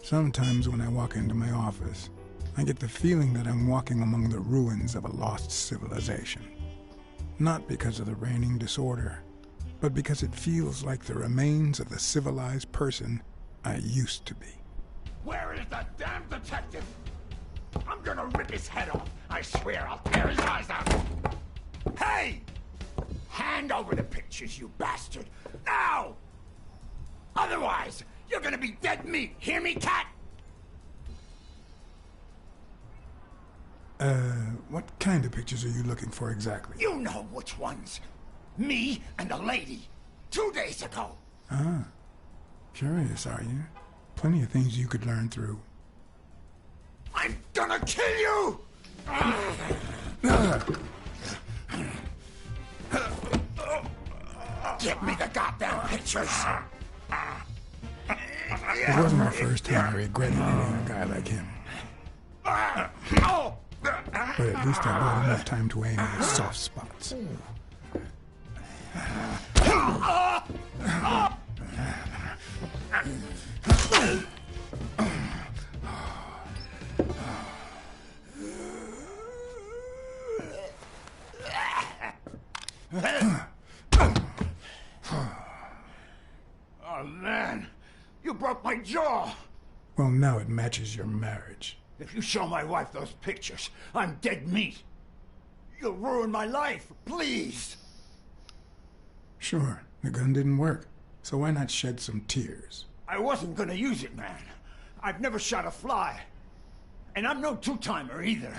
Sometimes when I walk into my office, I get the feeling that I'm walking among the ruins of a lost civilization. Not because of the reigning disorder, but because it feels like the remains of the civilized person I used to be. Where is the damn detective? I'm gonna rip his head off. I swear I'll tear his eyes out. Hey! Hand over the pictures, you bastard. Now! Otherwise, you're gonna be dead meat. Hear me, cat? What kind of pictures are you looking for exactly? You know which ones. Me and a lady. 2 days ago. Ah. Curious, are you? Plenty of things you could learn through. I'm gonna kill you! Give me the goddamn pictures! It wasn't the first time I regretted hitting a guy like him. But at least I bought enough time to aim at his soft spots. Oh man, you broke my jaw! Well, now it matches your marriage. If you show my wife those pictures, I'm dead meat. You'll ruin my life, please! Sure, the gun didn't work, so why not shed some tears? I wasn't gonna use it, man. I've never shot a fly. And I'm no two-timer either.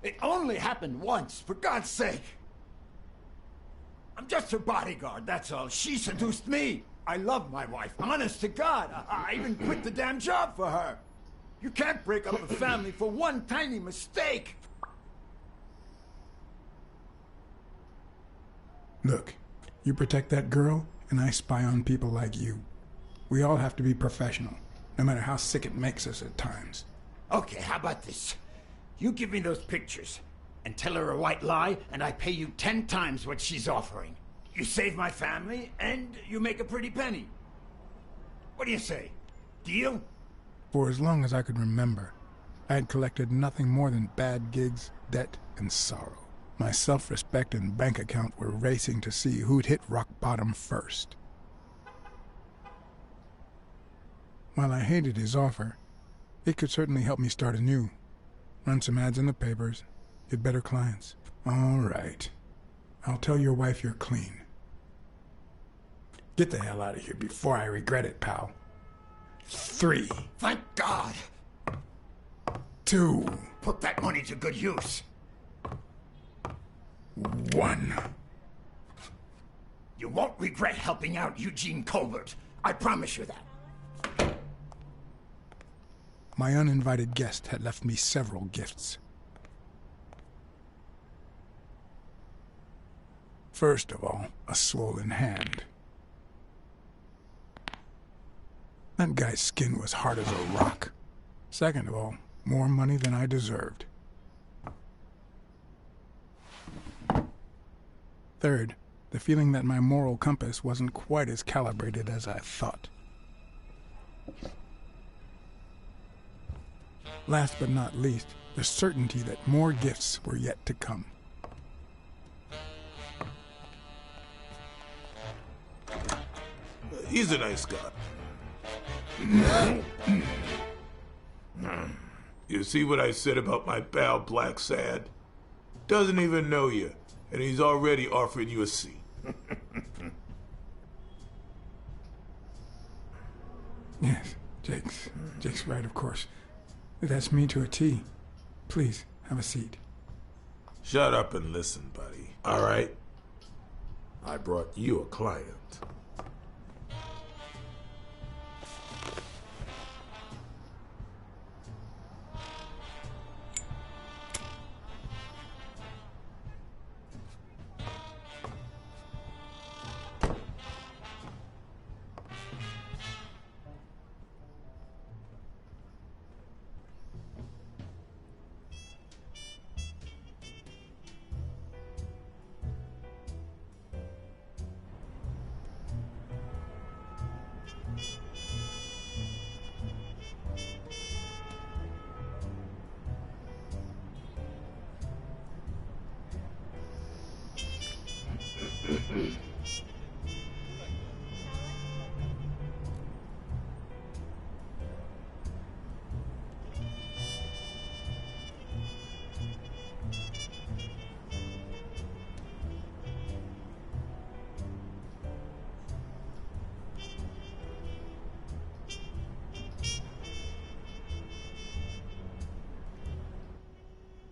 It only happened once, for God's sake. I'm just her bodyguard, that's all. She seduced me. I love my wife, honest to God. I even quit the damn job for her. You can't break up a family for one tiny mistake. Look, you protect that girl, and I spy on people like you. We all have to be professional, no matter how sick it makes us at times. Okay, how about this? You give me those pictures, and tell her a white lie, and I pay you 10 times what she's offering. You save my family, and you make a pretty penny. What do you say? Deal? For as long as I could remember, I had collected nothing more than bad gigs, debt, and sorrow. My self-respect and bank account were racing to see who'd hit rock bottom first. While I hated his offer, it could certainly help me start anew. Run some ads in the papers, get better clients. All right. I'll tell your wife you're clean. Get the hell out of here before I regret it, pal. 3. Thank God! 2. Put that money to good use. 1. You won't regret helping out Eugene Colbert. I promise you that. My uninvited guest had left me several gifts. First of all, a swollen hand. That guy's skin was hard as a rock. Second of all, more money than I deserved. Third, the feeling that my moral compass wasn't quite as calibrated as I thought. Last but not least, the certainty that more gifts were yet to come. He's a nice guy. You see what I said about my pal Blacksad? Doesn't even know you, and he's already offering you a seat. Yes, Jake's right, of course. That's me to a T. Please, have a seat. Shut up and listen, buddy. All right? I brought you a client.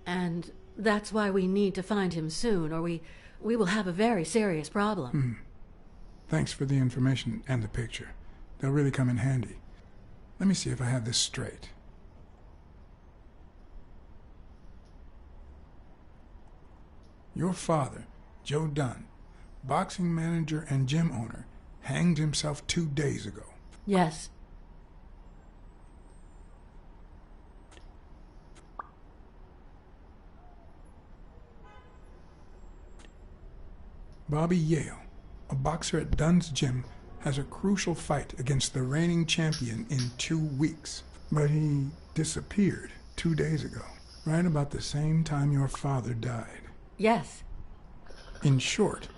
And that's why we need to find him soon, or we will have a very serious problem. Thanks for the information and the picture. They'll really come in handy. Let me see if I have this straight. Your father, Joe Dunn, boxing manager and gym owner, hanged himself 2 days ago. Yes. Bobby Yale, a boxer at Dunn's gym, has a crucial fight against the reigning champion in 2 weeks. But he disappeared 2 days ago, right about the same time your father died. Yes. In short,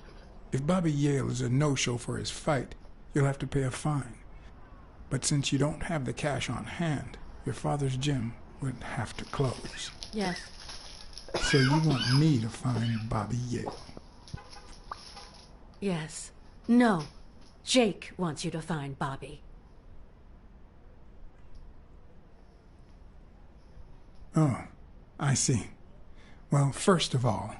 if Bobby Yale is a no-show for his fight, you'll have to pay a fine. But since you don't have the cash on hand, your father's gym would have to close. Yes. So you want me to find Bobby Yale? Yes. No. Jake wants you to find Bobby. Oh, I see. Well, first of all,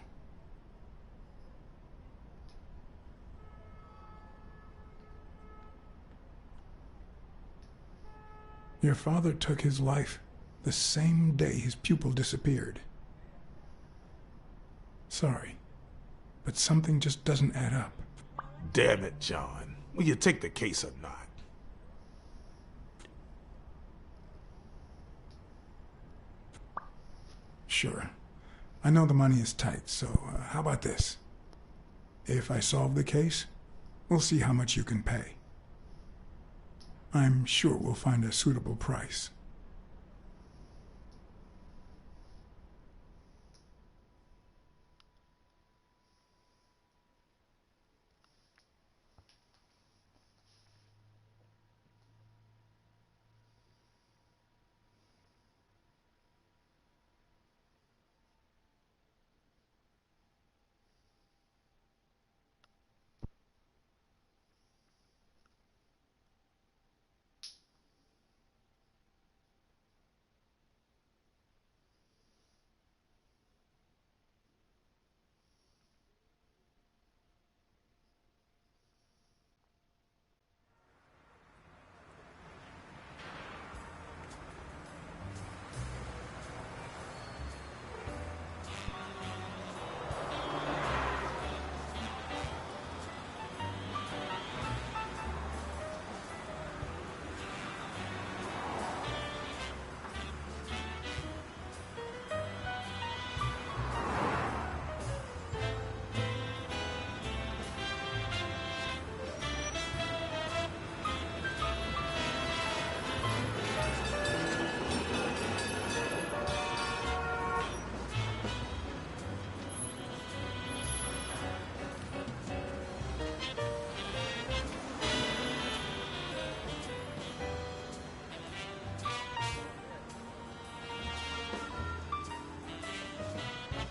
your father took his life the same day his pupil disappeared. Sorry, but something just doesn't add up. Damn it, John. Will you take the case or not? Sure. I know the money is tight, so how about this? If I solve the case, we'll see how much you can pay. I'm sure we'll find a suitable price.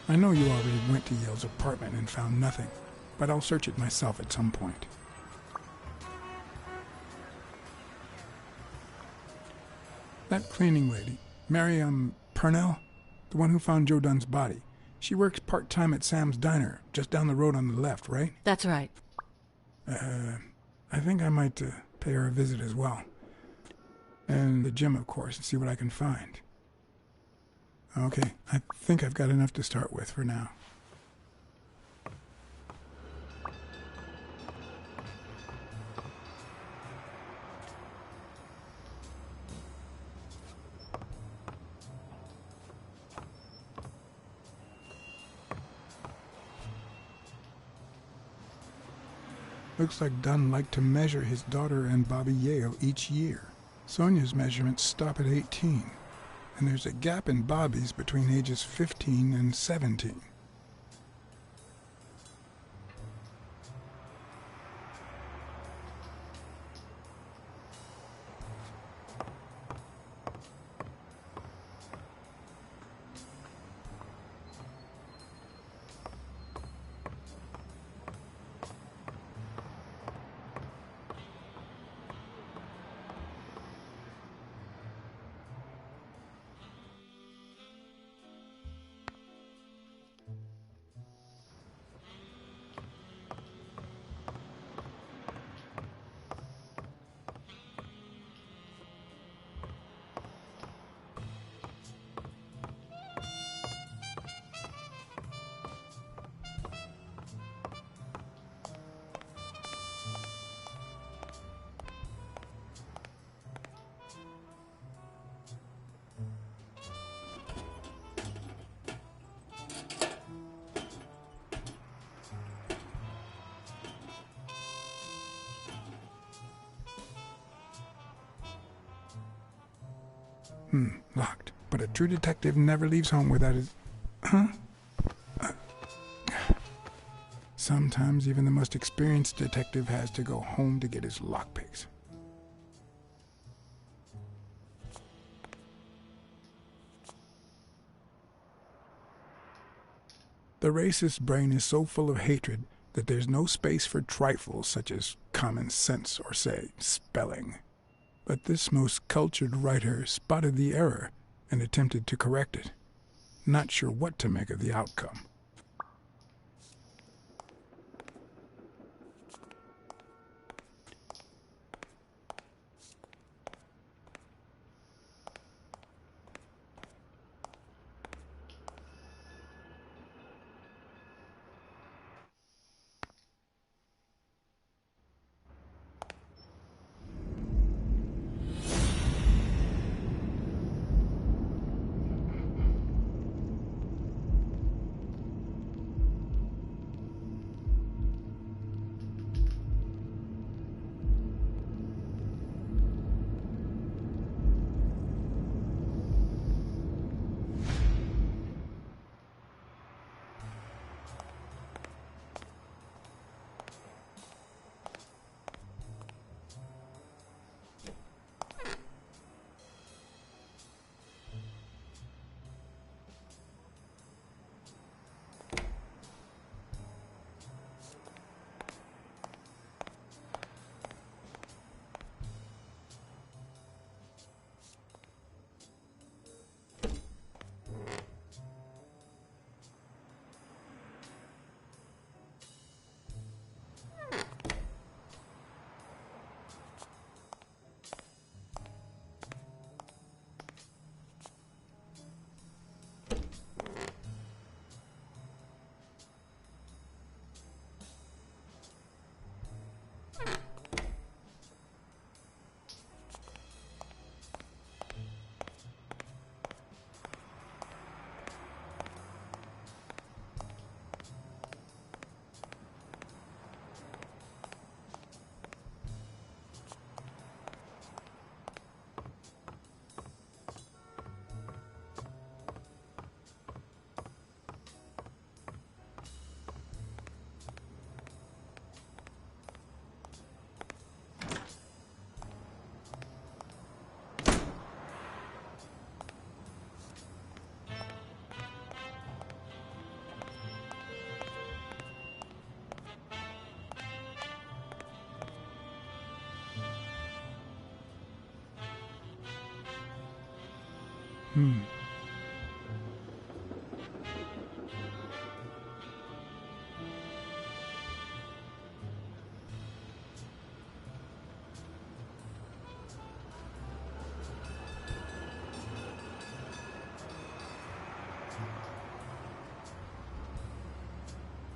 I know you already went to Yale's apartment and found nothing, but I'll search it myself at some point. That cleaning lady, Mary, Purnell, the one who found Joe Dunn's body, she works part-time at Sam's Diner, just down the road on the left, right? That's right. I think I might pay her a visit as well. And the gym, of course, and see what I can find. Okay, I think I've got enough to start with for now. Looks like Dunn liked to measure his daughter and Bobby Yale each year. Sonia's measurements stop at 18. And there's a gap in Bobby's between ages 15 and 17. Locked. But a true detective never leaves home without his... Huh? Sometimes even the most experienced detective has to go home to get his lockpicks. The racist brain is so full of hatred that there's no space for trifles such as common sense or, say, spelling. But this most cultured writer spotted the error and attempted to correct it, not sure what to make of the outcome.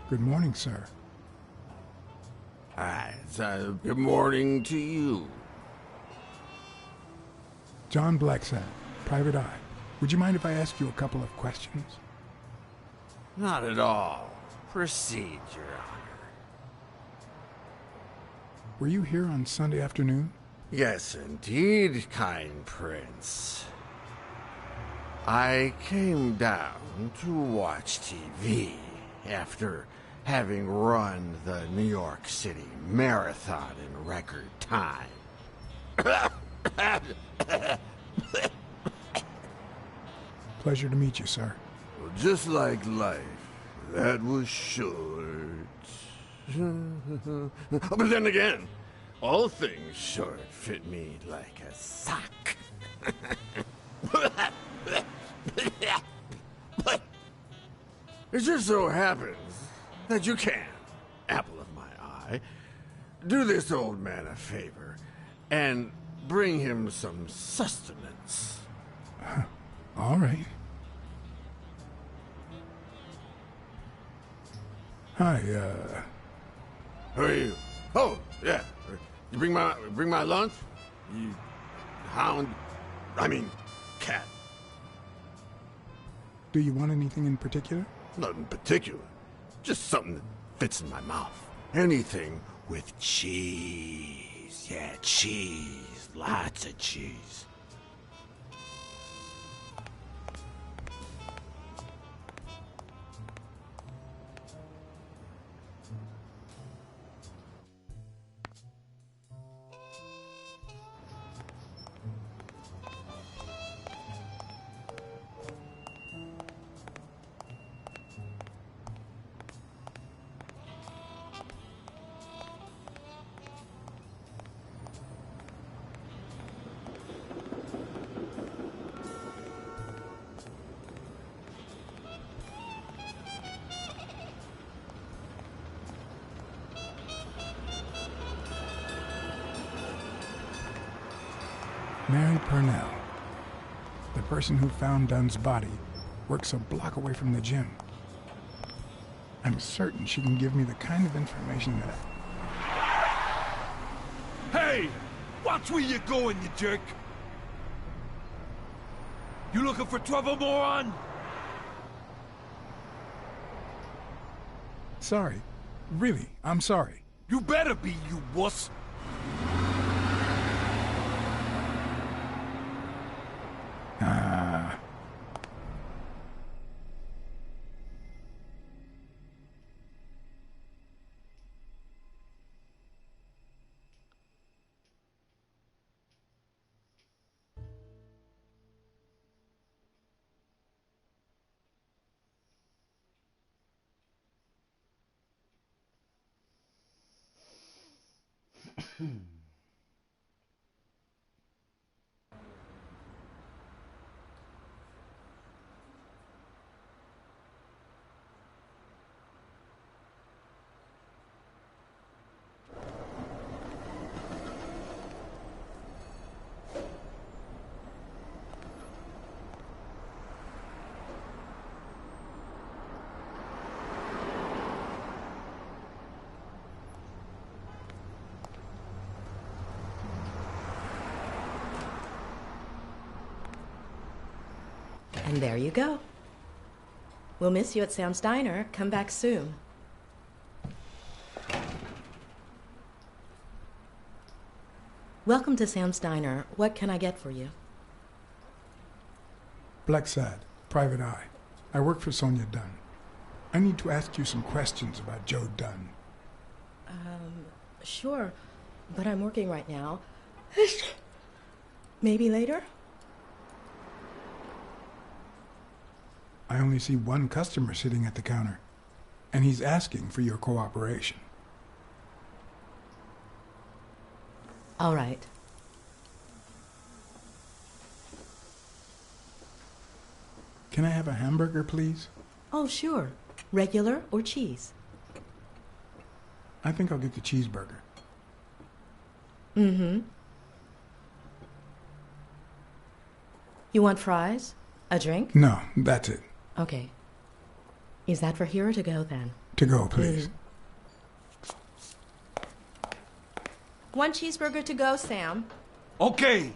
Good morning, sir. Hi, good morning to you. John Blacksad, Private Eye. Would you mind if I asked you a couple of questions? Not at all. Proceed, Your Honor. Were you here on Sunday afternoon? Yes, indeed, kind prince. I came down to watch TV after having run the New York City Marathon in record time. Pleasure to meet you, sir. Well, just like life, that was short. But then again, all things short fit me like a sock. It just so happens that you can, apple of my eye, do this old man a favor and bring him some sustenance. All right. Hi, Who are you? Oh, yeah. You bring my lunch? You cat. do you want anything in particular? Nothing particular. Just something that fits in my mouth. Anything with cheese. Yeah, cheese. Lots of cheese. Mary Purnell, the person who found Dunn's body, works a block away from the gym. I'm certain she can give me the kind of information that Hey! Watch where you're going, you jerk! You looking for trouble, moron? Sorry. Really, I'm sorry. You better be, you wuss! And there you go. We'll miss you at Sam's Diner. Come back soon. Welcome to Sam's Diner. What can I get for you? Blacksad, Private Eye. I work for Sonia Dunn. I need to ask you some questions about Joe Dunn. Sure, but I'm working right now. Maybe later? I only see one customer sitting at the counter, and he's asking for your cooperation. All right. Can I have a hamburger, please? Oh, sure. Regular or cheese? I think I'll get the cheeseburger. Mm-hmm. You want fries? A drink? No, that's it. Okay. Is that for here or to go, then? To go, please. One cheeseburger to go, Sam. Okay!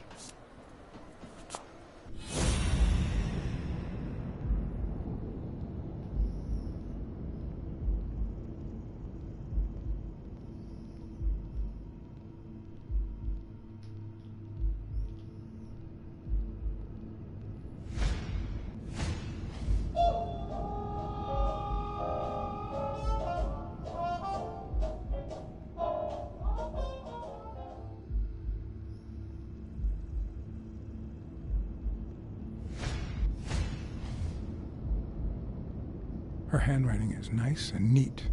Her handwriting is nice and neat.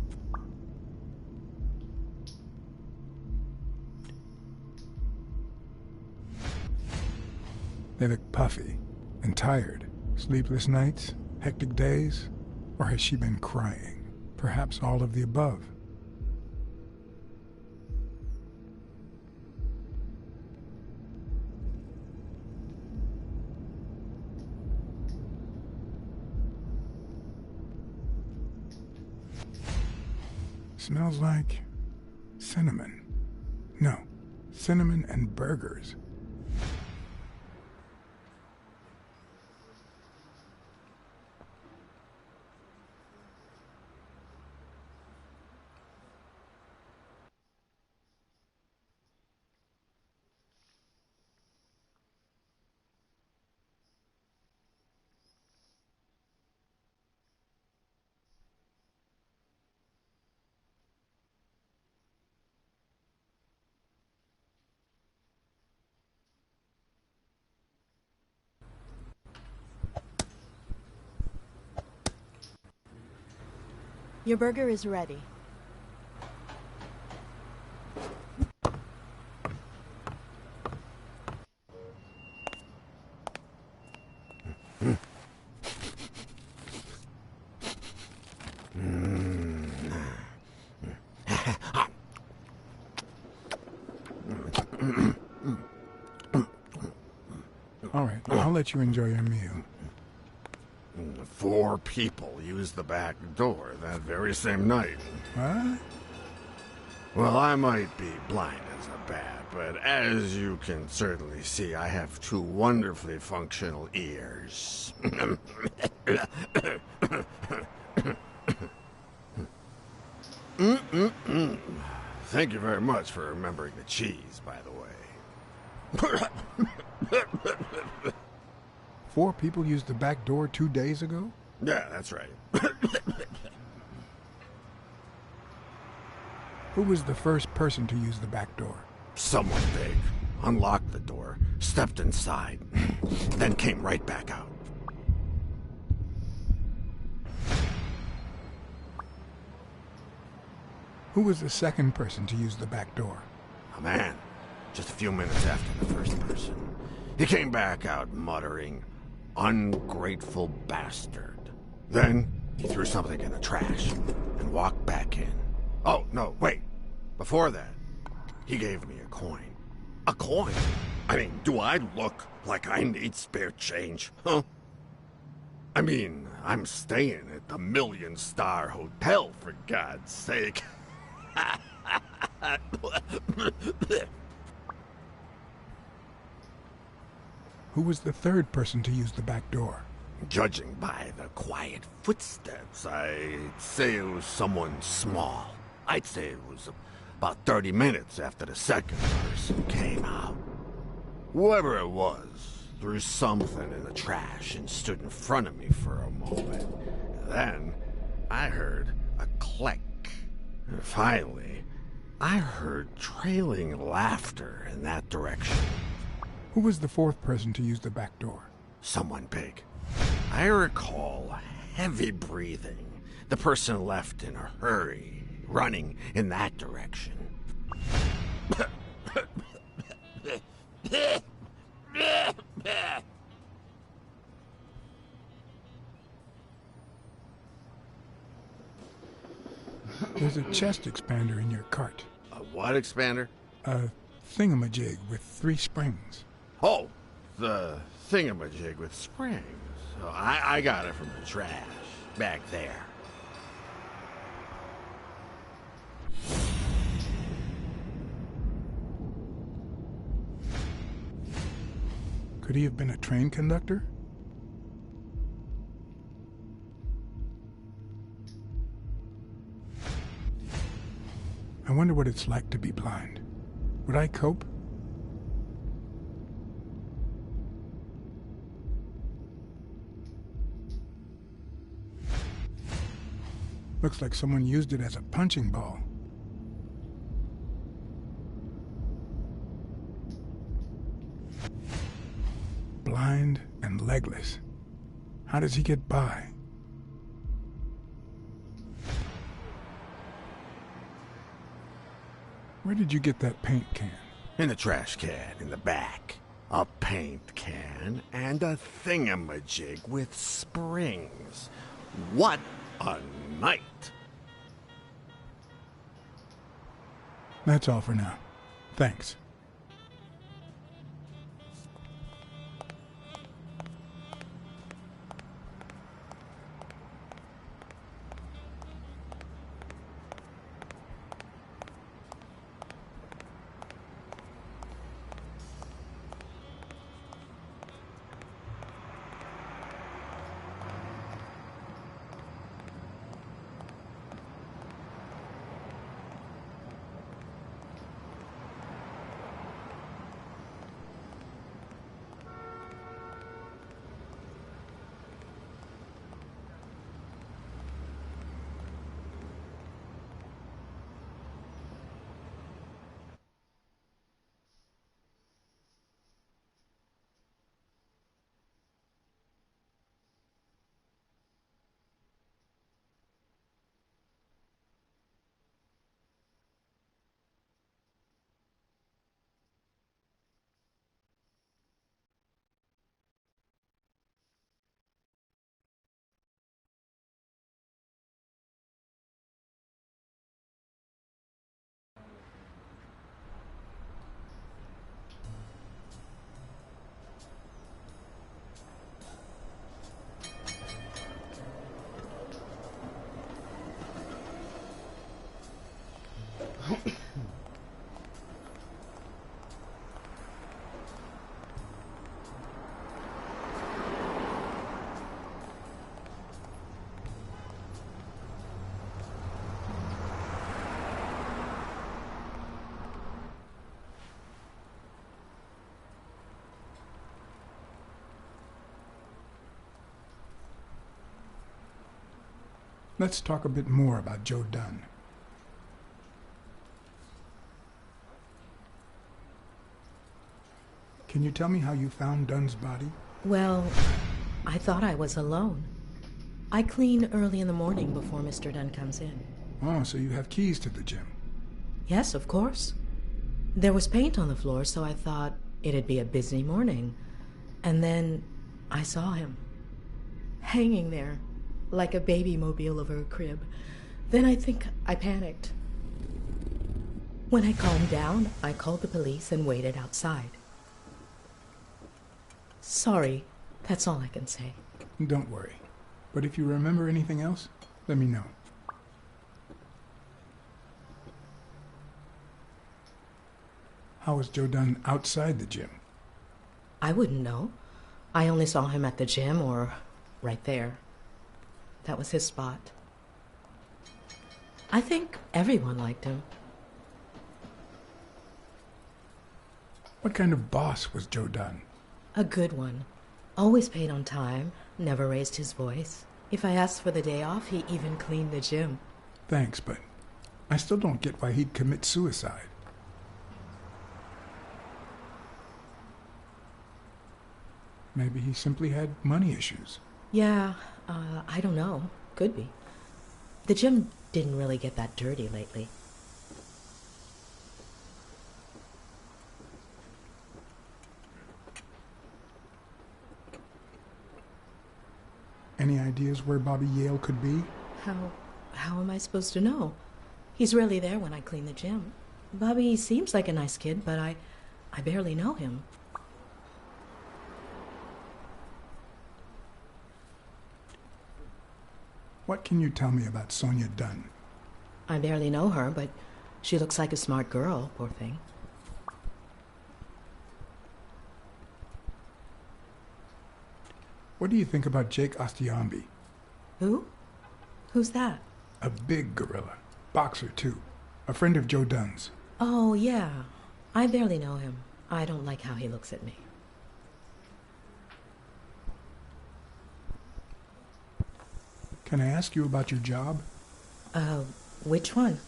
They look puffy and tired. Sleepless nights? Hectic days? Or has she been crying? Perhaps all of the above. Smells like cinnamon. No, cinnamon and burgers. Your burger is ready. I'll let you enjoy your meal. 4 people used the back door that very same night. What? Well, I might be blind as a bat, but as you can certainly see, I have 2 wonderfully functional ears. Thank you very much for remembering the cheese, by the way. 4 people used the back door 2 days ago? Yeah, that's right. Who was the first person to use the back door? Someone big unlocked the door, stepped inside, then came right back out. Who was the second person to use the back door? A man, just a few minutes after the first person. He came back out muttering, "Ungrateful bastard." Then he threw something in the trash and walked back in. Oh, no, wait. Before that, he gave me a coin. A coin? I mean, do I look like I need spare change, huh? I mean, I'm staying at the Million-Star Hotel, for God's sake. Who was the third person to use the back door? Judging by the quiet footsteps, I'd say it was someone small. I'd say it was about 30 minutes after the second person came out. Whoever it was threw something in the trash and stood in front of me for a moment. Then I heard a click. And finally, I heard trailing laughter in that direction. Who was the fourth person to use the back door? Someone big. I recall heavy breathing. The person left in a hurry, running in that direction. There's a chest expander in your cart. A what expander? A thingamajig with 3 springs. Oh, the thingamajig with springs. Oh, I got it from the trash back there. Could he have been a train conductor? I wonder what it's like to be blind. Would I cope? Looks like someone used it as a punching ball. Blind and legless. How does he get by? Where did you get that paint can? In the trash can in the back. A paint can and a thingamajig with springs. What a night! That's all for now. Thanks. Let's talk a bit more about Joe Dunn. Can you tell me how you found Dunn's body? Well, I thought I was alone. I clean early in the morning before Mr. Dunn comes in. Oh, so you have keys to the gym. Yes, of course. There was paint on the floor, so I thought it'd be a busy morning. And then I saw him, hanging there, like a baby mobile over a crib. Then I think I panicked. When I calmed down, I called the police and waited outside. Sorry, that's all I can say. Don't worry. But if you remember anything else, let me know. How was Joe Dunn outside the gym? I wouldn't know. I only saw him at the gym or right there. That was his spot. I think everyone liked him. What kind of boss was Joe Dunn? A good one. Always paid on time, never raised his voice. If I asked for the day off, he even cleaned the gym. Thanks, but I still don't get why he'd commit suicide. Maybe he simply had money issues. Yeah, I don't know. Could be. The gym didn't really get that dirty lately. Any ideas where Bobby Yale could be? How am I supposed to know? He's rarely there when I clean the gym. Bobby seems like a nice kid, but I barely know him. What can you tell me about Sonia Dunn? I barely know her, but she looks like a smart girl, poor thing. What do you think about Jake Ostiambi? Who? Who's that? A big gorilla. Boxer, too. A friend of Joe Dunn's. Oh, yeah. I barely know him. I don't like how he looks at me. Can I ask you about your job? Which one?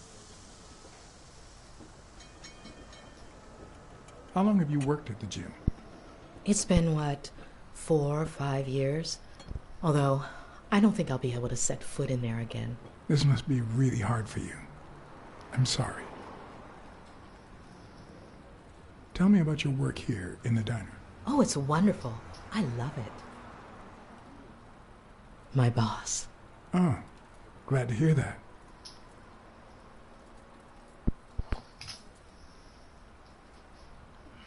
How long have you worked at the gym? It's been, 4 or 5 years? Although, I don't think I'll be able to set foot in there again. This must be really hard for you. I'm sorry. Tell me about your work here in the diner. Oh, it's wonderful. I love it. My boss. Oh, glad to hear that.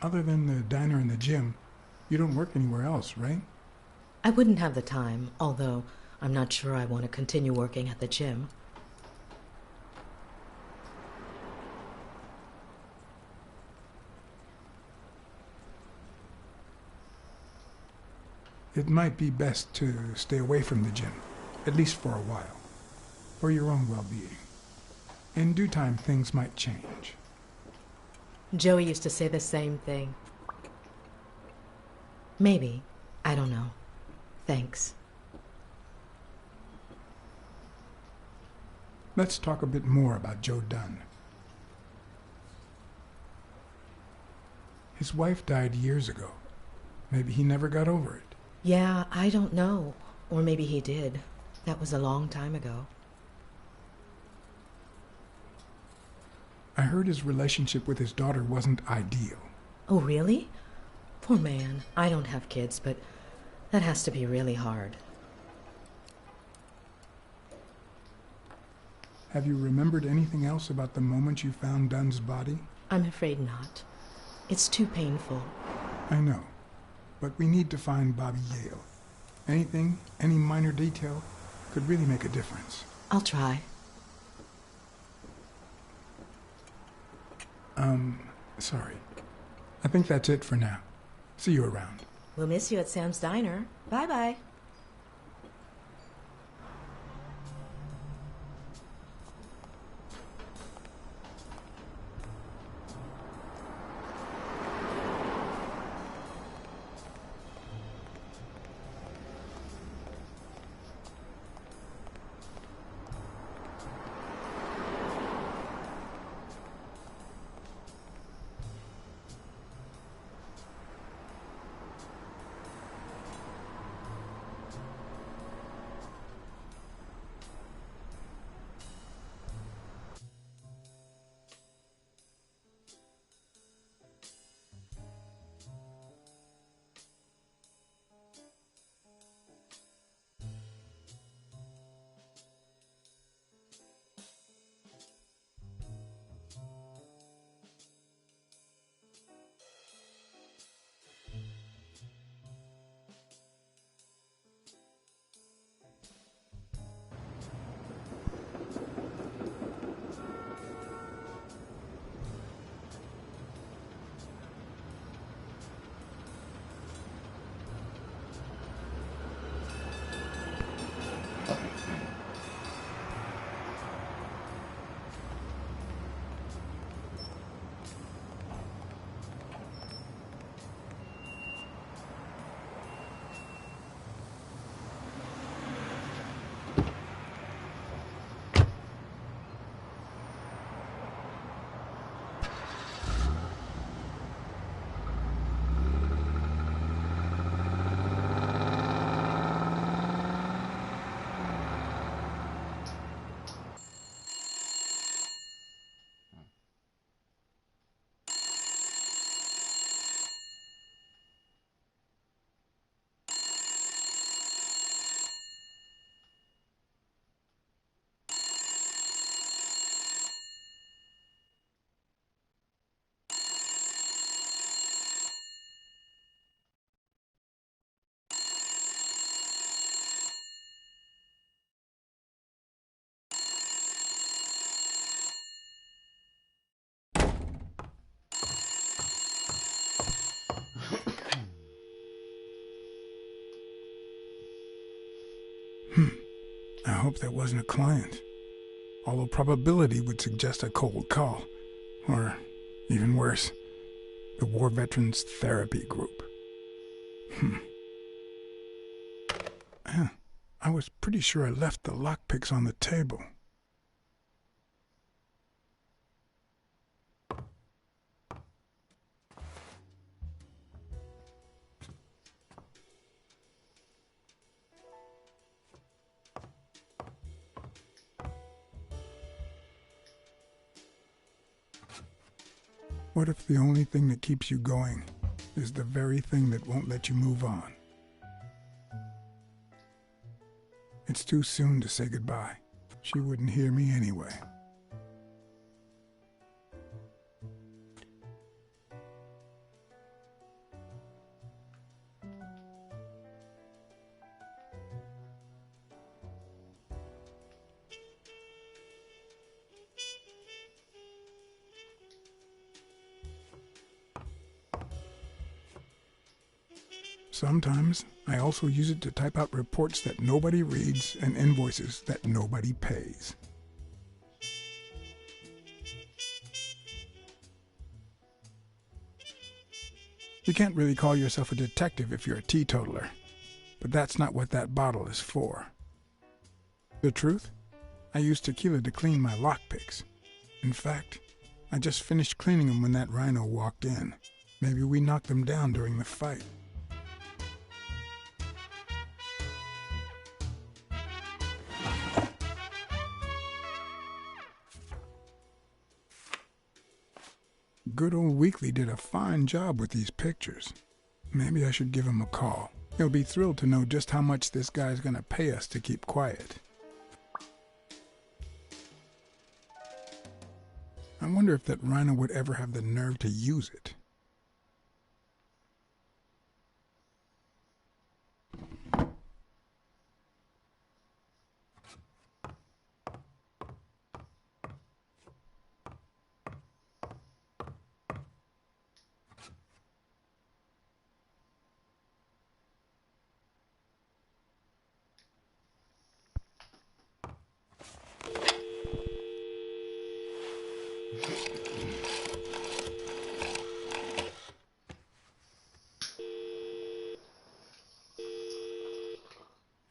Other than the diner and the gym, you don't work anywhere else, right? I wouldn't have the time, although I'm not sure I want to continue working at the gym. It might be best to stay away from the gym, at least for a while, for your own well-being. In due time, things might change. Joey used to say the same thing. Maybe. I don't know. Thanks. Let's talk a bit more about Joe Dunn. His wife died years ago. Maybe he never got over it. Yeah, I don't know. Or maybe he did. That was a long time ago. I heard his relationship with his daughter wasn't ideal. Oh, really? Poor man. I don't have kids, but that has to be really hard. Have you remembered anything else about the moment you found Dunn's body? I'm afraid not. It's too painful. I know, but we need to find Bobby Yale. Anything, any minor detail, could really make a difference. I'll try. Sorry. I think that's it for now. See you around. We'll miss you at Sam's Diner. Bye-bye. hope that wasn't a client. Although probability would suggest a cold call. Or, even worse, the War Veterans Therapy Group. I was pretty sure I left the lockpicks on the table. What if the only thing that keeps you going is the very thing that won't let you move on? It's too soon to say goodbye. She wouldn't hear me anyway. Sometimes I also use it to type out reports that nobody reads and invoices that nobody pays. You can't really call yourself a detective if you're a teetotaler, but that's not what that bottle is for. The truth? I used tequila to clean my lockpicks. In fact, I just finished cleaning them when that rhino walked in. Maybe we knocked them down during the fight. Good old Weekly did a fine job with these pictures. Maybe I should give him a call. He'll be thrilled to know just how much this guy's gonna pay us to keep quiet. I wonder if that rhino would ever have the nerve to use it.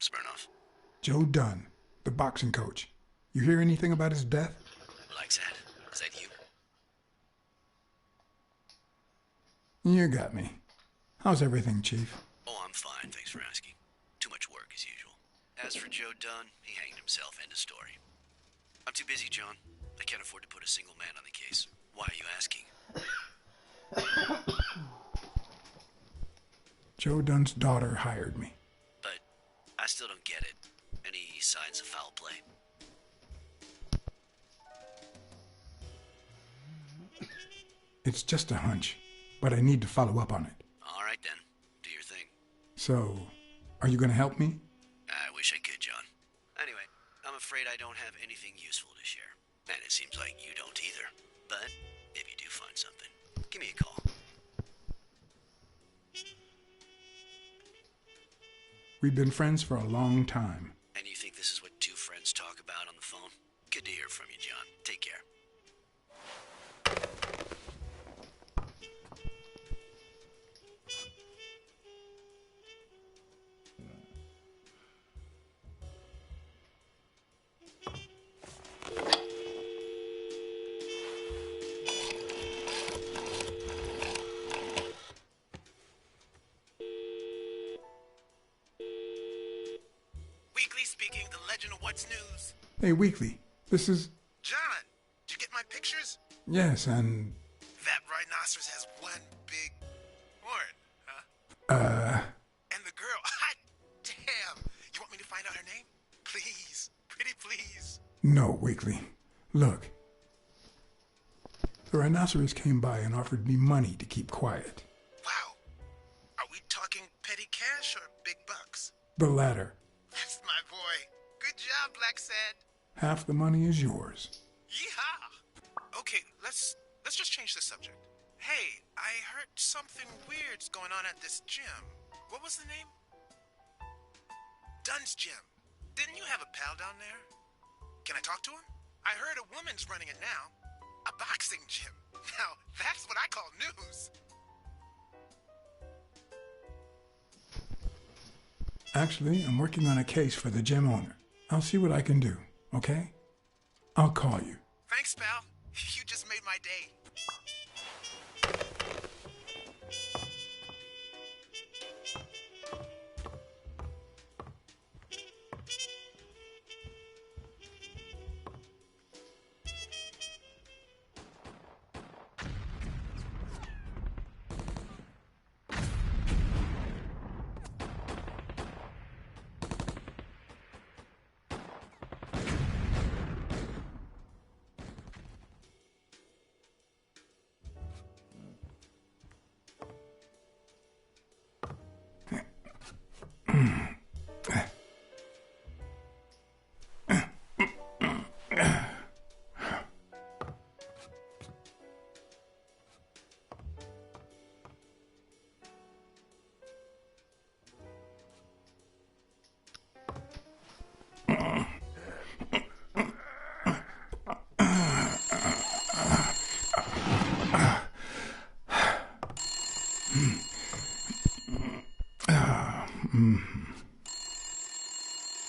Smirnoff. Joe Dunn, the boxing coach. You hear anything about his death? Blacksad, is that you? You got me. How's everything, Chief? Oh, I'm fine, thanks for asking. Too much work as usual. As for Joe Dunn, he hanged himself, end of story. I'm too busy, John. I can't afford to put a single man on the case. Why are you asking? Joe Dunn's daughter hired me. But I still don't get it. Any signs of foul play? It's just a hunch, but I need to follow up on it. All right then, do your thing. So, are you going to help me? I wish I could, John. Anyway, I'm afraid I don't have anything useful to share. And it seems like you don't either. But if you do find something, give me a call. We've been friends for a long time. And you think this is what two friends talk about on the phone? Good to hear from you, John. Take care. Weekly speaking, the legend of what's news. Hey, Weekly, this is... John, did you get my pictures? Yes, and... That rhinoceros has one big horn, huh? And the girl, hot damn. You want me to find out her name? Please, pretty please. No, Weekly. Look. The rhinoceros came by and offered me money to keep quiet. Wow. Are we talking petty cash or big bucks? The latter. That's my boy. Good job, Blacksad. Half the money is yours. Yeehaw. Okay, let's just change the subject. Hey, I heard something weird's going on at this gym. What was the name? Dunn's Gym. Didn't you have a pal down there? Can I talk to him? I heard a woman's running it now. A boxing gym. Now, that's what I call news. Actually, I'm working on a case for the gym owner. I'll see what I can do, okay? I'll call you. Thanks, pal. You just made my day.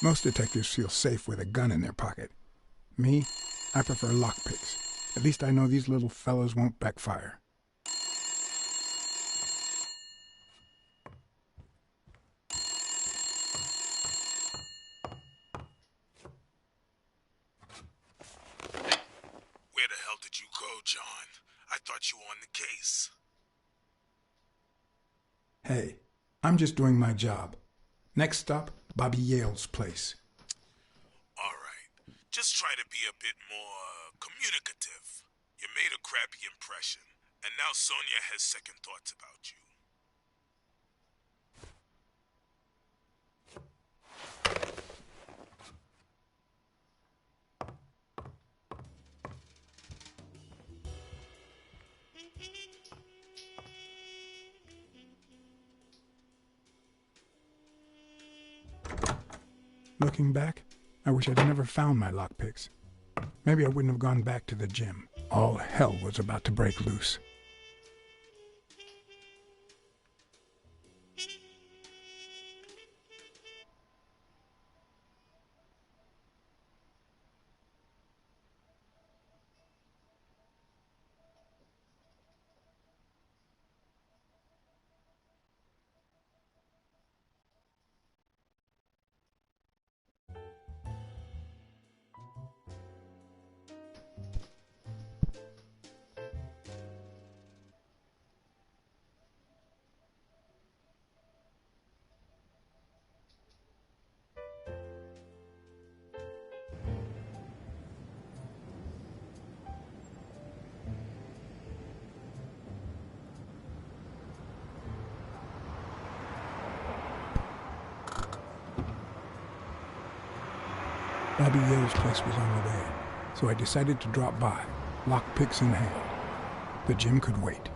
Most detectives feel safe with a gun in their pocket. Me, I prefer lockpicks. At least I know these little fellows won't backfire. Where the hell did you go, John? I thought you were on the case. Hey, I'm just doing my job. Next stop, Bobby Yale's place. All right. Just try to be a bit more communicative. You made a crappy impression, and now Sonia has second thoughts about you. Looking back, I wish I'd never found my lockpicks. Maybe I wouldn't have gone back to the gym. All hell was about to break loose. Bobby Yale's place was on the way, so I decided to drop by, lockpicks in hand. The gym could wait.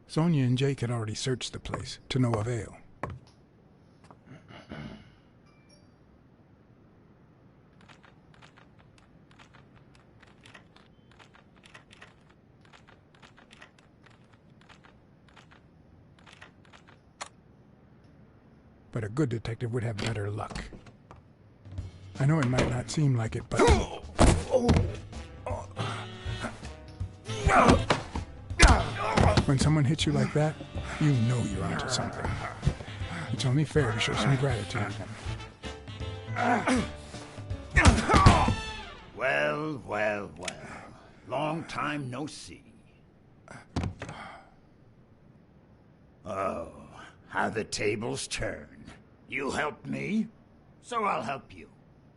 Sonia and Jake had already searched the place, to no avail. But a good detective would have better luck. I know it might not seem like it, but... When someone hits you like that, you know you're onto something. It's only fair to show some gratitude. Well, well, well. Long time no see. Oh, how the tables turn. You helped me, so I'll help you.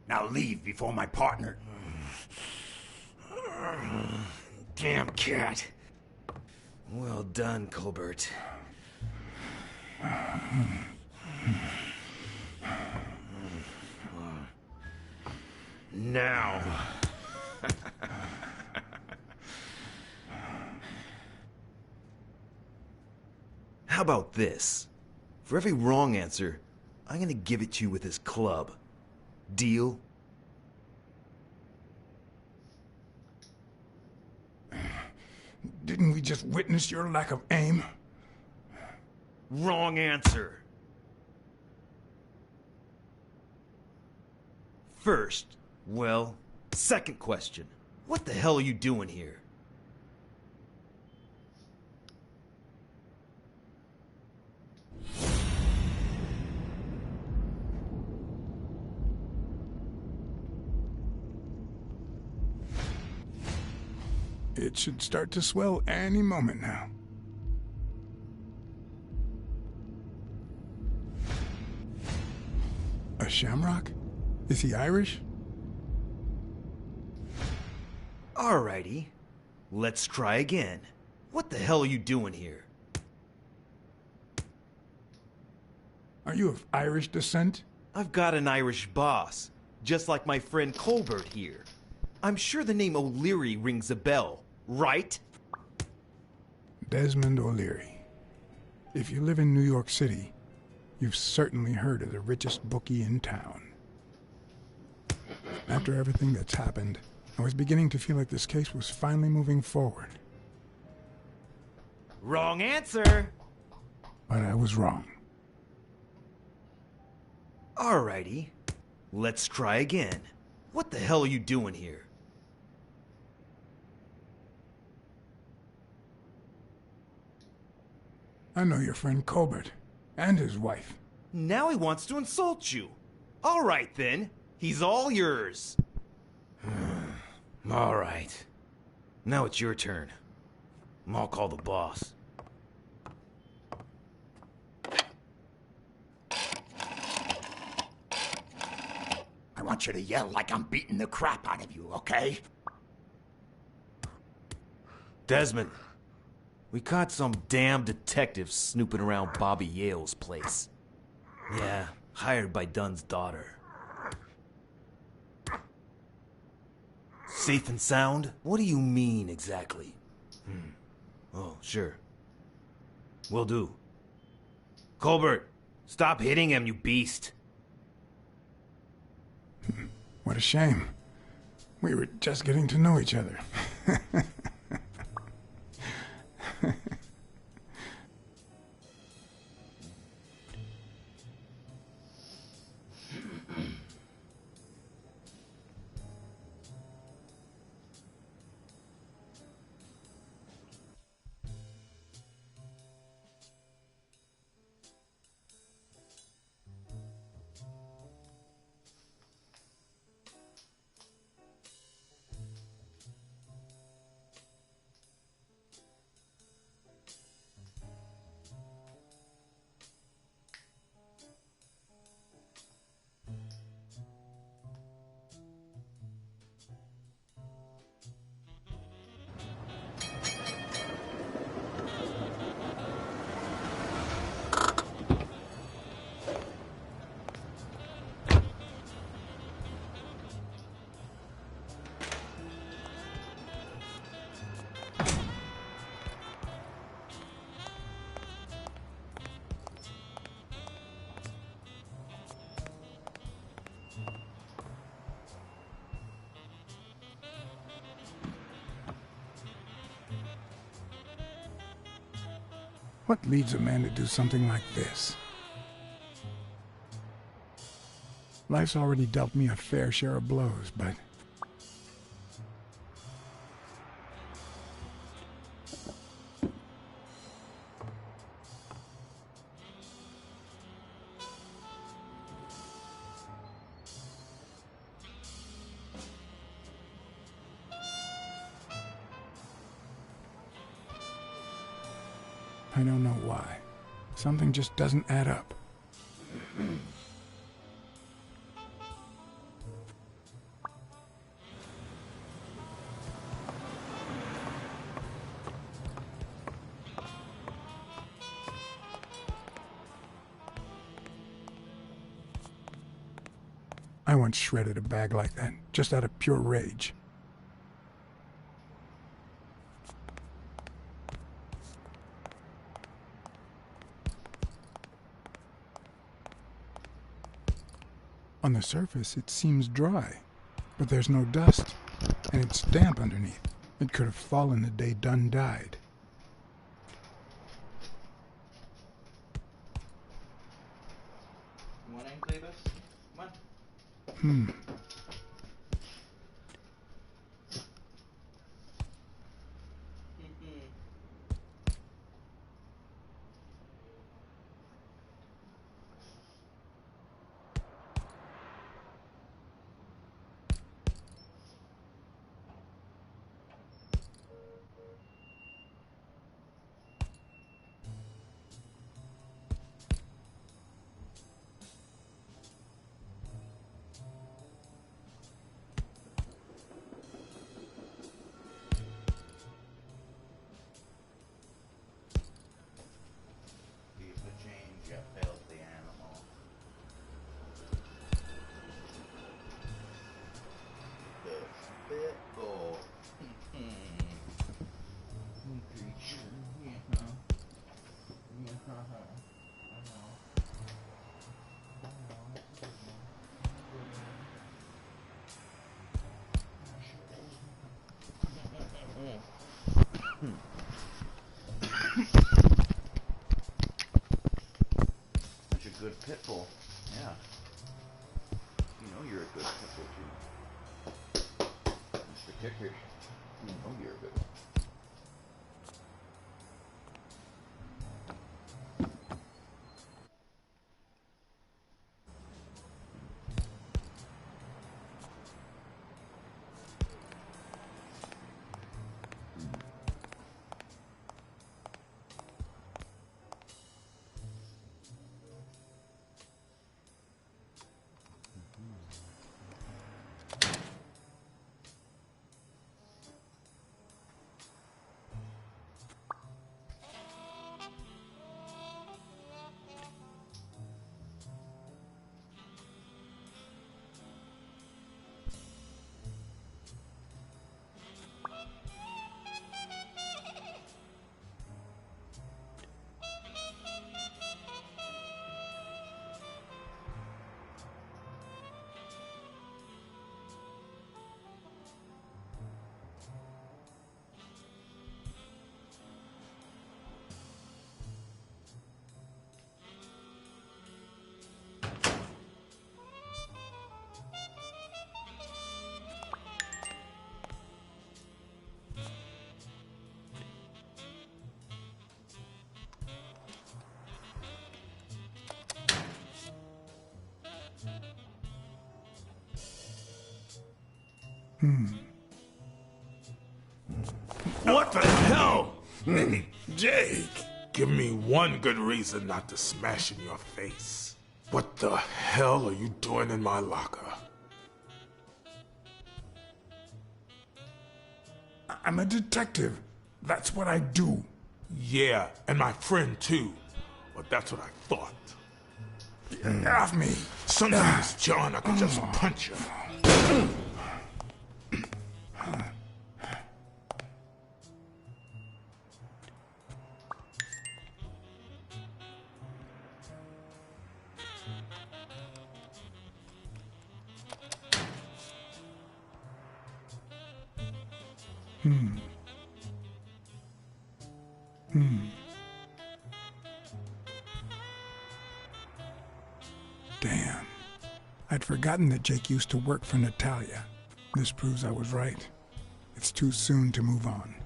Now leave before my partner... Damn cat. Well done, Colbert. Now. How about this? For every wrong answer, I'm gonna give it to you with this club. Deal? Didn't we just witness your lack of aim? Wrong answer. First, well, second question. What the hell are you doing here? It should start to swell any moment now. A shamrock? Is he Irish? Alrighty. Let's try again. What the hell are you doing here? Are you of Irish descent? I've got an Irish boss, just like my friend Colbert here. I'm sure the name O'Leary rings a bell, right? Desmond O'Leary. If you live in New York City, you've certainly heard of the richest bookie in town. After everything that's happened, I was beginning to feel like this case was finally moving forward. Wrong answer! But I was wrong. Alrighty. Let's try again. What the hell are you doing here? I know your friend Colbert, and his wife. Now he wants to insult you. Alright then. He's all yours. Alright. Now it's your turn. I'll call the boss. I want you to yell like I'm beating the crap out of you, okay? Desmond, we caught some damn detective snooping around Bobby Yale's place. Yeah, hired by Dunn's daughter. Safe and sound? What do you mean, exactly? Oh, sure. Will do. Colbert, stop hitting him, you beast. What a shame. We were just getting to know each other. What leads a man to do something like this? Life's already dealt me a fair share of blows, but... I don't know why. Something just doesn't add up. I once shredded a bag like that, just out of pure rage. On the surface, it seems dry, but there's no dust, and it's damp underneath. It could have fallen the day Dunn died. You want to play this? Come on. Keep the change, you filthy animal. The spitball. Creature. Such a good pit bull. Yeah. You know you're a good pit bull too. Mr. Kicker. You know you're a good one. What the hell? Hey, Jake, give me one good reason not to smash in your face. What the hell are you doing in my locker? I'm a detective. That's what I do. Yeah, and my friend too. But that's what I thought. Get off me. Sometimes, John, I could just punch you. Damn. I'd forgotten that Jake used to work for Natalia. This proves I was right. It's too soon to move on.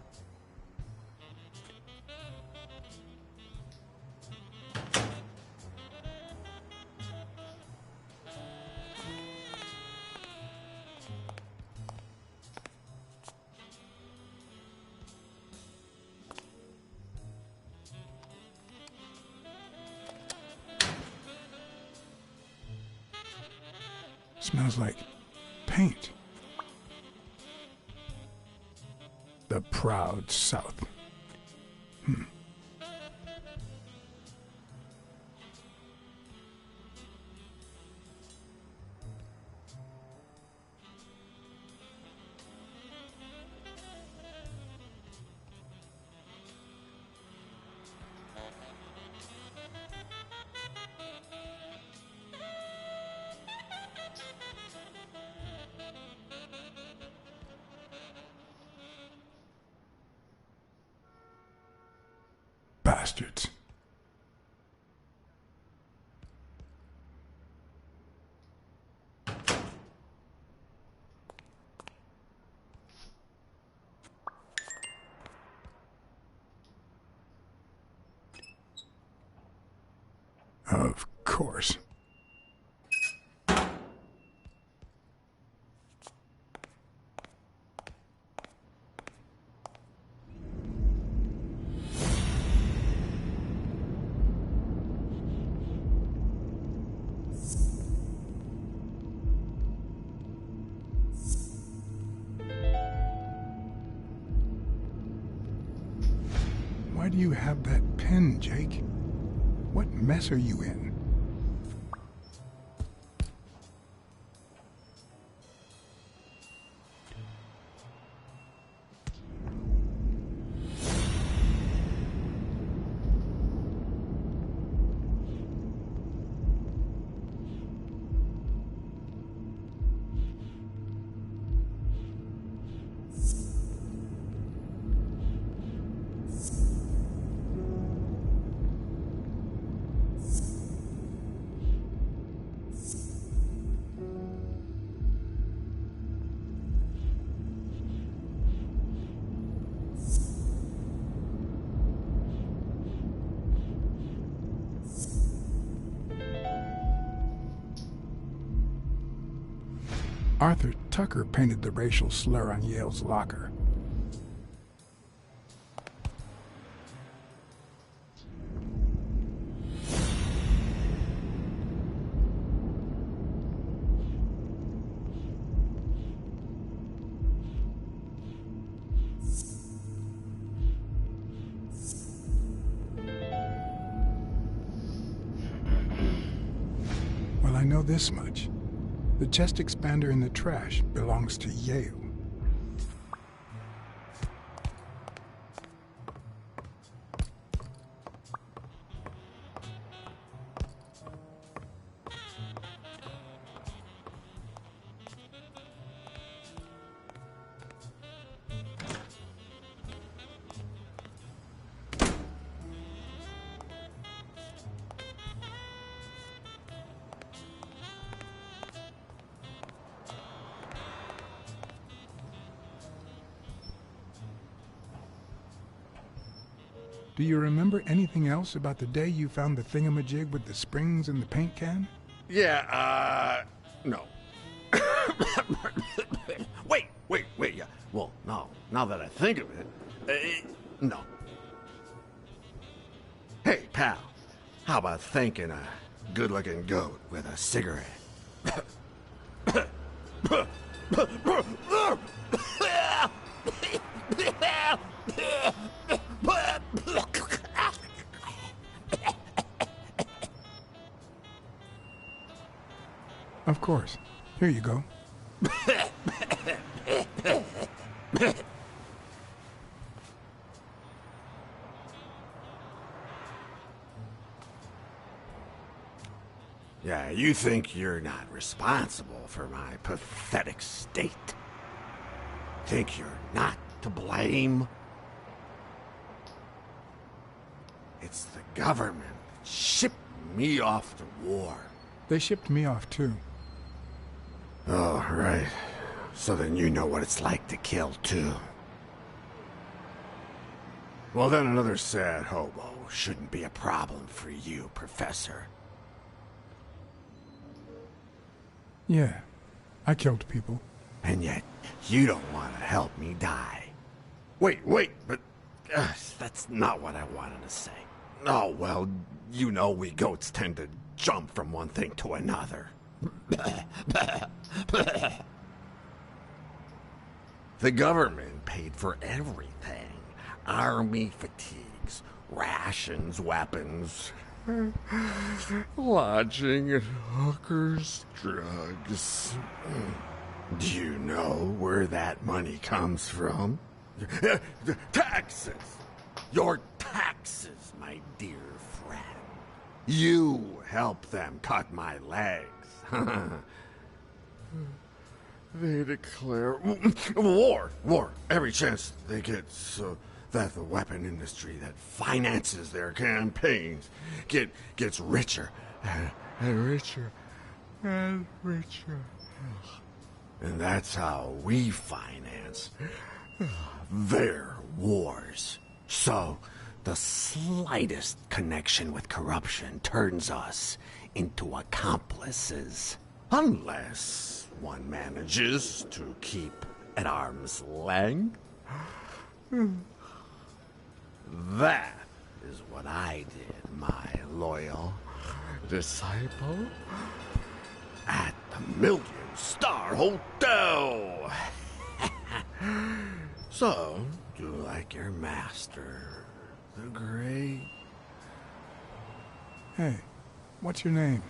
Smells like paint. The proud South. bastards. Of course. Why do you have that pen, Jake? What mess are you in? Arthur Tucker painted the racial slur on Yale's locker. Well, I know this much. The chest expander in the trash belongs to Yale. Do you remember anything else about the day you found the thingamajig with the springs and the paint can? Yeah, no. Wait, yeah. Well, no. Now that I think of it, no. Hey, pal, how about thanking a good-looking goat with a cigarette? Of course. Here you go. Yeah, you think you're not responsible for my pathetic state? Think you're not to blame? It's the government that shipped me off to war. They shipped me off, too. Oh, right. So then you know what it's like to kill, too. Well, then another sad hobo shouldn't be a problem for you, Professor. Yeah, I killed people. And yet, you don't want to help me die. Wait, but that's not what I wanted to say. Oh, well, you know we goats tend to jump from one thing to another. The government paid for everything. Army fatigues, rations, weapons, lodging at hookers, drugs. Do you know where that money comes from? Taxes! Your taxes, my dear friend. You help them cut my legs. They declare war every chance they get, so that the weapon industry that finances their campaigns gets richer and richer and richer. And that's how we finance their wars. So, the slightest connection with corruption turns us into accomplices. Unless one manages to keep at arm's length. That is what I did, my loyal disciple, at the Million-Star Hotel. So, do you like your master, the Great? Hey, what's your name?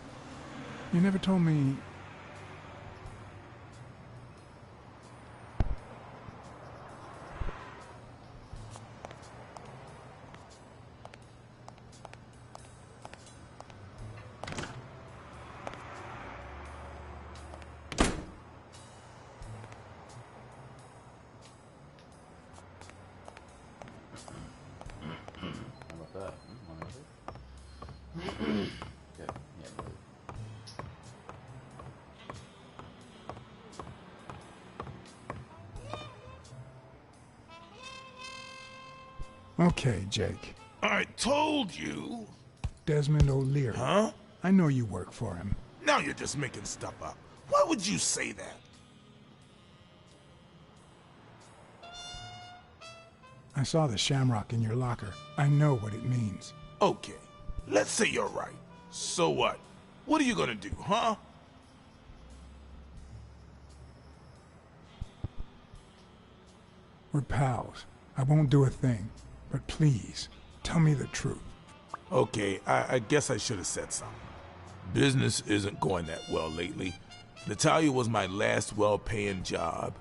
You never told me... Okay, Jake. I told you. Desmond O'Leary. Huh? I know you work for him. Now you're just making stuff up. Why would you say that? I saw the shamrock in your locker. I know what it means. Okay, let's say you're right. So what? What are you gonna do, huh? We're pals. I won't do a thing. But please, tell me the truth. Okay, I guess I should have said something. Business isn't going that well lately. Natalia was my last well-paying job.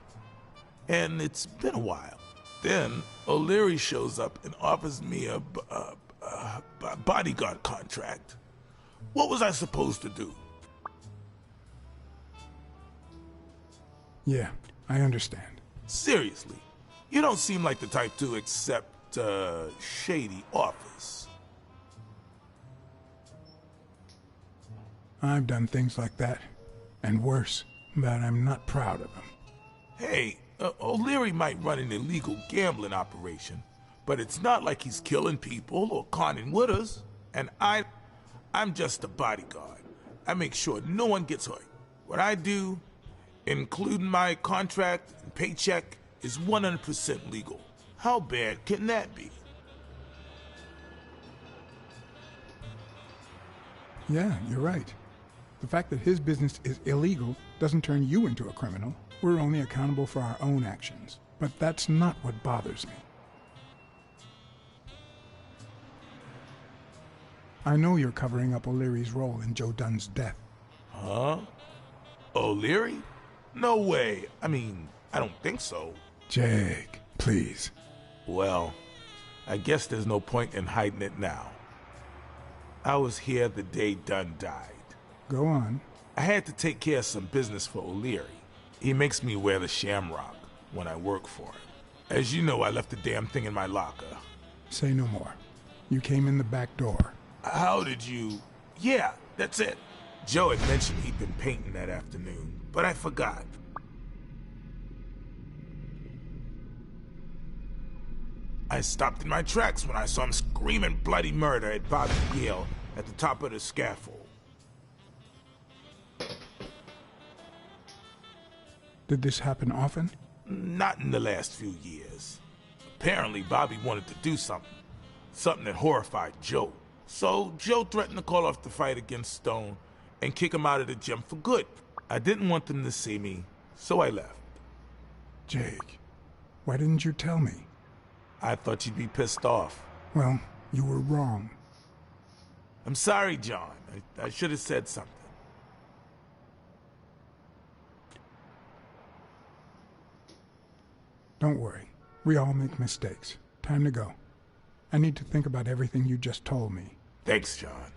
And it's been a while. Then O'Leary shows up and offers me a bodyguard contract. What was I supposed to do? Yeah, I understand. Seriously, you don't seem like the type to accept shady offers. I've done things like that, and worse, but I'm not proud of them. Hey, O'Leary might run an illegal gambling operation, but it's not like he's killing people or conning widows. And I'm just a bodyguard. I make sure no one gets hurt. What I do, including my contract and paycheck, is 100% legal. How bad can that be? Yeah, you're right. The fact that his business is illegal doesn't turn you into a criminal. We're only accountable for our own actions. But that's not what bothers me. I know you're covering up O'Leary's role in Joe Dunn's death. Huh? O'Leary? No way. I mean, I don't think so. Jake, please. Well, I guess there's no point in hiding it now. I was here the day Dunn died. Go on. I had to take care of some business for O'Leary. He makes me wear the shamrock when I work for him. As you know, I left the damn thing in my locker. Say no more. You came in the back door. How did you... Yeah, that's it. Joe had mentioned he'd been painting that afternoon, but I forgot. I stopped in my tracks when I saw him screaming bloody murder at Bobby Yale at the top of the scaffold. Did this happen often? Not in the last few years. Apparently, Bobby wanted to do something. Something that horrified Joe. So, Joe threatened to call off the fight against Stone and kick him out of the gym for good. I didn't want them to see me, so I left. Jake, why didn't you tell me? I thought you'd be pissed off. Well, you were wrong. I'm sorry, John. I should have said something. Don't worry. We all make mistakes. Time to go. I need to think about everything you just told me. Thanks, John.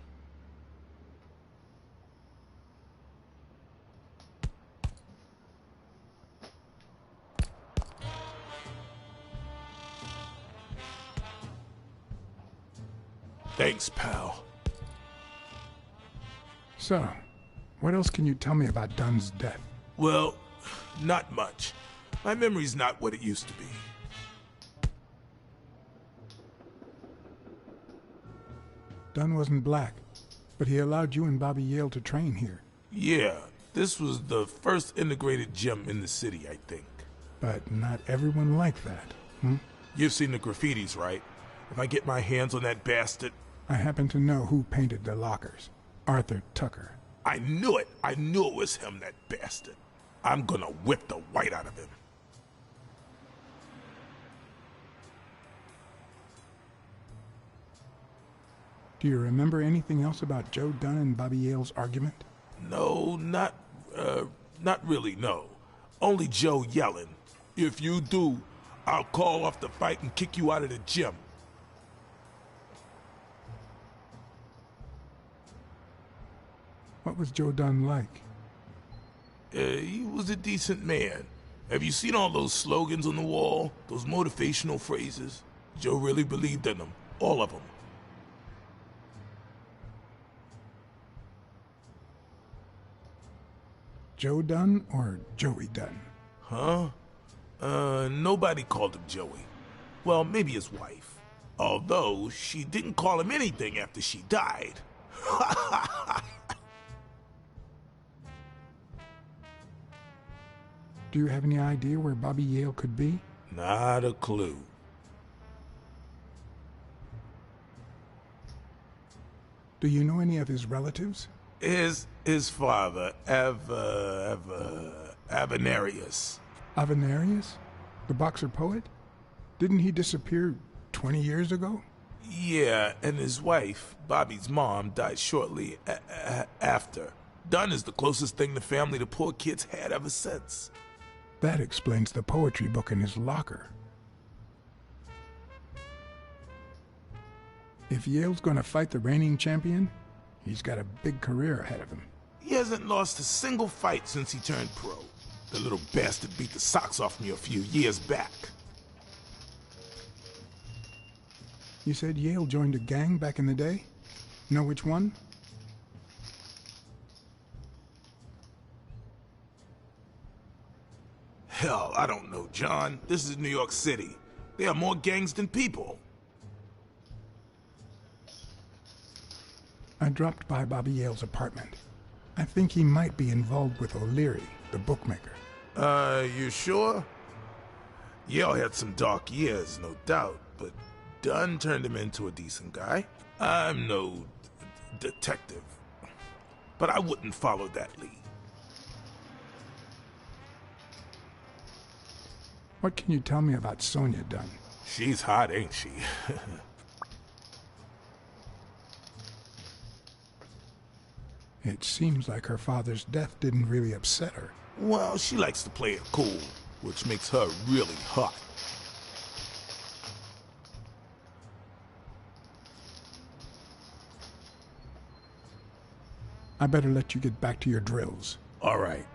Thanks, pal. So, what else can you tell me about Dunn's death? Well, not much. My memory's not what it used to be. Dunn wasn't black, but he allowed you and Bobby Yale to train here. Yeah, this was the first integrated gym in the city, I think. But not everyone liked that, hmm? You've seen the graffitis, right? If I get my hands on that bastard... I happen to know who painted the lockers. Arthur Tucker. I knew it! I knew it was him, that bastard. I'm gonna whip the white out of him. Do you remember anything else about Joe Dunn and Bobby Yale's argument? No, not really, no. Only Joe yelling. If you do, I'll call off the fight and kick you out of the gym. What was Joe Dunn like? He was a decent man. Have you seen all those slogans on the wall? Those motivational phrases? Joe really believed in them. All of them. Joe Dunn or Joey Dunn? Huh? Nobody called him Joey. Well, maybe his wife. Although, she didn't call him anything after she died. Do you have any idea where Bobby Yale could be? Not a clue. Do you know any of his relatives? His father, Avenarius. Avenarius? The boxer poet? Didn't he disappear 20 years ago? Yeah, and his wife, Bobby's mom, died shortly after. Dunn is the closest thing the family the poor kids had ever since. That explains the poetry book in his locker. If Yale's gonna fight the reigning champion, he's got a big career ahead of him. He hasn't lost a single fight since he turned pro. The little bastard beat the socks off me a few years back. You said Yale joined a gang back in the day? Know which one? Hell, I don't know, John. This is New York City. There are more gangs than people. I dropped by Bobby Yale's apartment. I think he might be involved with O'Leary, the bookmaker. You sure? Yale had some dark years, no doubt, but Dunn turned him into a decent guy. I'm no detective, but I wouldn't follow that lead. What can you tell me about Sonia Dunn? She's hot, ain't she? It seems like her father's death didn't really upset her. Well, she likes to play it cool, which makes her really hot. I better let you get back to your drills. All right.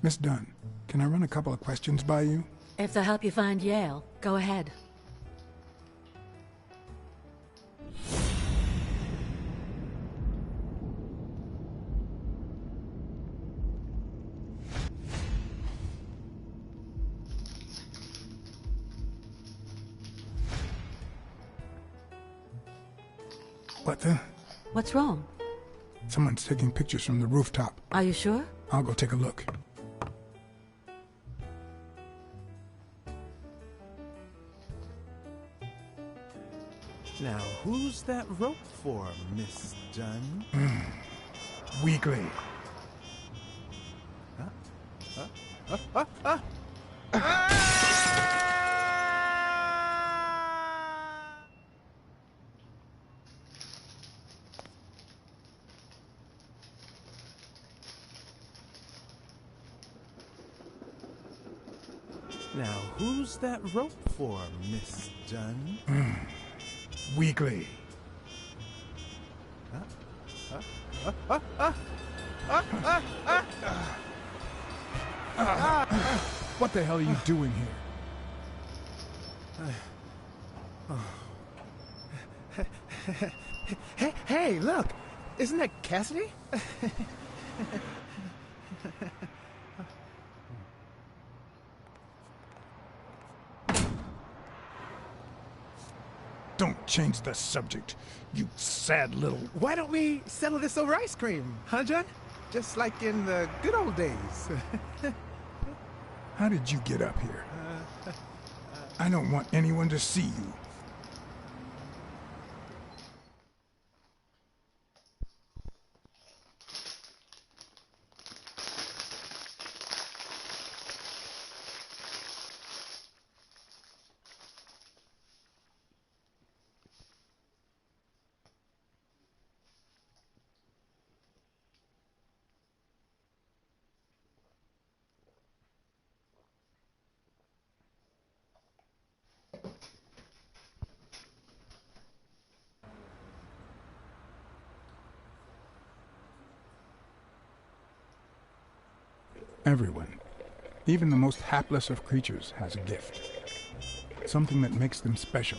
Miss Dunn, can I run a couple of questions by you? If they'll help you find Yale, go ahead. What the? What's wrong? Someone's taking pictures from the rooftop. Are you sure? I'll go take a look. Now, who's that rope for, Miss Dunn? Weekly. Now, who's that rope for, Miss Dunn? Weekly. What the hell are you doing here? Hey, look! Isn't that Cassidy? Don't change the subject, you sad little... Why don't we settle this over ice cream, huh, John? Just like in the good old days. How did you get up here? I don't want anyone to see you. Everyone, even the most hapless of creatures, has a gift. Something that makes them special.